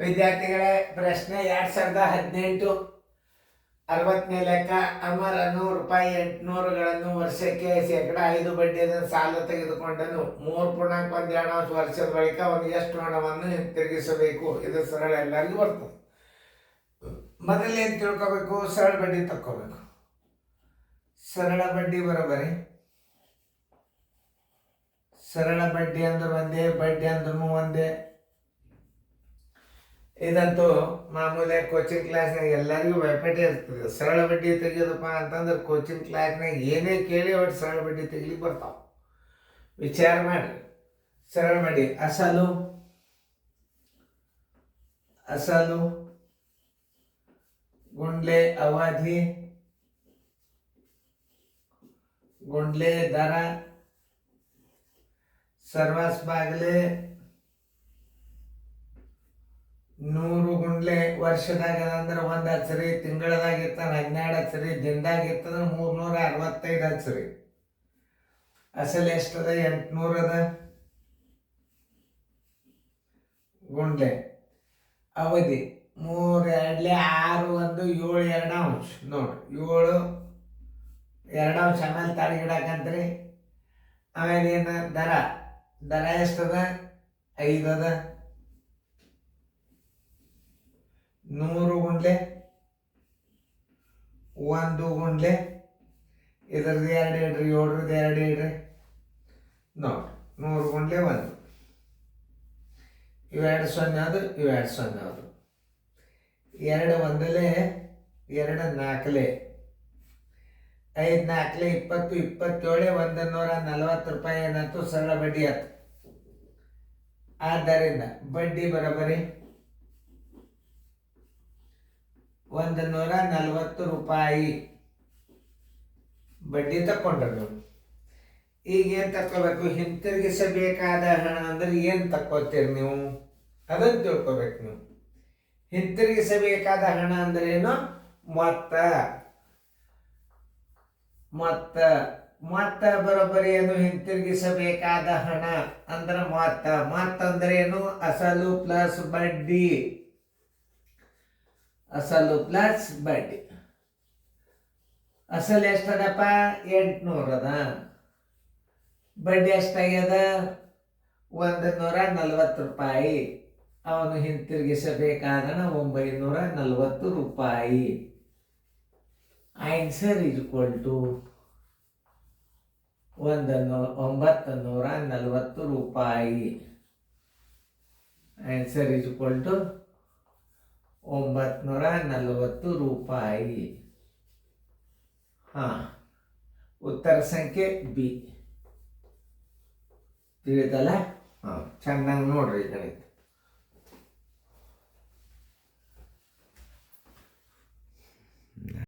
ವಿದ್ಯಾರ್ಥಿಗಳೇ, ಪ್ರಶ್ನೆ 2018 60ನೇ ಲೆಕ್ಕ. ಅಮರ್ ₹100 800ಗಳನ್ನು ವರ್ಷಕ್ಕೆ ಶೇಕಡಾ 5 ಬಡ್ಡಿಯ ಸಾಲ ತೆಗೆದುಕೊಂಡನು. 3.12 ವರ್ಷದ ಬಳಿಕ ಅವನು ಎಷ್ಟು ಹಣವನ್ನು ಹಿಂತಿರುಗಿಸಬೇಕು? ಇದು ಸರಳ, ಎಲ್ಲರಿಗೂ ಬರ್ತದೆ. ಮೊದಲೇನು ತಿಳ್ಕೋಬೇಕು? ಸರಳ ಬಡ್ಡಿ ತಕ್ಕೋಬೇಕು. ಸರಳ ಬಡ್ಡಿ ಬರೋಬರಿ. ಸರಳ ಬಡ್ಡಿ ಅಂದ್ರೆ ಒಂದೇ, ಬಡ್ಡಿ ಅಂದ್ರೂ ಒಂದೇ. ಇದಂತೂ ಮಾಮೂಲಿ ಕೋಚಿಂಗ್ ಕ್ಲಾಸ್ನಾಗ ಎಲ್ಲರಿಗೂ ವ್ಯಾಪಟೆ ಇರ್ತದೆ. ಸರಳ ಬಡ್ಡಿ ತೆಗಿಯೋದಪ್ಪ ಅಂತಂದ್ರೆ ಕೋಚಿಂಗ್ ಕ್ಲಾಸ್ನಾಗ ಏನೇ ಕೇಳಿ ಒಟ್ಟು ಸರಳ ಬಡ್ಡಿ ತೆಗಿಲಿಕ್ಕೆ ಬರ್ತಾವೆ. ವಿಚಾರ ಮಾಡಿ. ಸರಳ ಬಡ್ಡಿ ಅಸಲು ಗುಂಡ್ಲೆ ಅವಧಿ ಗುಂಡ್ಲೆ ದರ ಸರ್ವಸ್ ಬಾಗ್ಲೆ 100 ಗುಂಡ್ಲೆ ವರ್ಷದಾಗ ಅಂದ್ರೆ 1 ಅಚ್ಚರಿ, ತಿಂಗಳದಾಗ ಇರ್ತಾನೆ 12 ಅಚ್ಚರಿ, ದಿನದಾಗ ಇರ್ತದ 365 ಅಚ್ಚರಿ. ಅಸಲು ಎಷ್ಟದ? 800 ಅದ ಗುಂಡ್ಲೆ. ಅವಧಿ 3 2 6 1 7 2 ಅಂಶ. ನೋಡ್ರಿ 7 2 ಅಂಶ. ಆಮೇಲೆ ತಾಳಿಗಿಡಕಂತ್ರಿ. ಆಮೇಲೆ ಏನು? ದರ ಎಷ್ಟದ? 5 ಅದ. 100 ಗುಂಡ್ಲೆ 1 ಗುಂಡ್ಲೆ ಇದ್ರದ್ದು 2 ಇಡ್ರಿ, 7ರದ್ದು 2 ಇಡ್ರಿ. ನೋಡ್ರಿ 100 ಗುಂಡ್ಲೆ 1. ಇವೆರಡು 0 ಅದು, ಇವೆರಡು 0 ಅದು. 2 1 2 4 5 4 20 27 ₹140 ಏನಾಯ್ತು? ಸರಳ ಬಡ್ಡಿ ಆಯ್ತು. ಆದ್ದರಿಂದ ಬಡ್ಡಿ ಬರೋಬರಿ ₹140 ಬಡ್ಡಿ ತಕ್ಕೊಂಡ್ರು. ಈಗ ಏನು ತಕ್ಕೋಬೇಕು? ಹಿಂತಿರುಗಿಸಬೇಕಾದ ಹಣ ಅಂದ್ರೆ ಏನು ತಕ್ಕೋತೀರಿ ನೀವು? ಅದನ್ನು ತಿಳ್ಕೊಬೇಕು ನೀವು. ಹಿಂತಿರುಗಿಸಬೇಕಾದ ಹಣ ಅಂದ್ರೆ ಏನು? ಮೊತ್ತ ಬರೋಬ್ಬರಿ ಏನು? ಹಿಂತಿರುಗಿಸಬೇಕಾದ ಹಣ ಅಂದ್ರೆ ಮೊತ್ತ ಅಂದ್ರೆ ಏನು? ಅಸಲು ಪ್ಲಸ್ ಬಡ್ಡಿ. ಅಸಲು ಪ್ಲಸ್ ಬಡ್ಡಿ. ಅಸಲು ಎಷ್ಟದಪ್ಪ? 800 ಅದ. ಬಡ್ಡಿ ಎಷ್ಟಾಗ್ಯದ? ₹140. ಅವನು ಹಿಂತಿರುಗಿಸಬೇಕಾದ ₹940. Answer is equal to ₹940. Answer is equal to ₹940. ಉತ್ತರ ಸಂಖ್ಯೆ ಬಿ. ತಿಳಿದಲ್ಲ? ಚೆನ್ನಾಗಿ ನೋಡ್ರಿ ಗಣಿತ.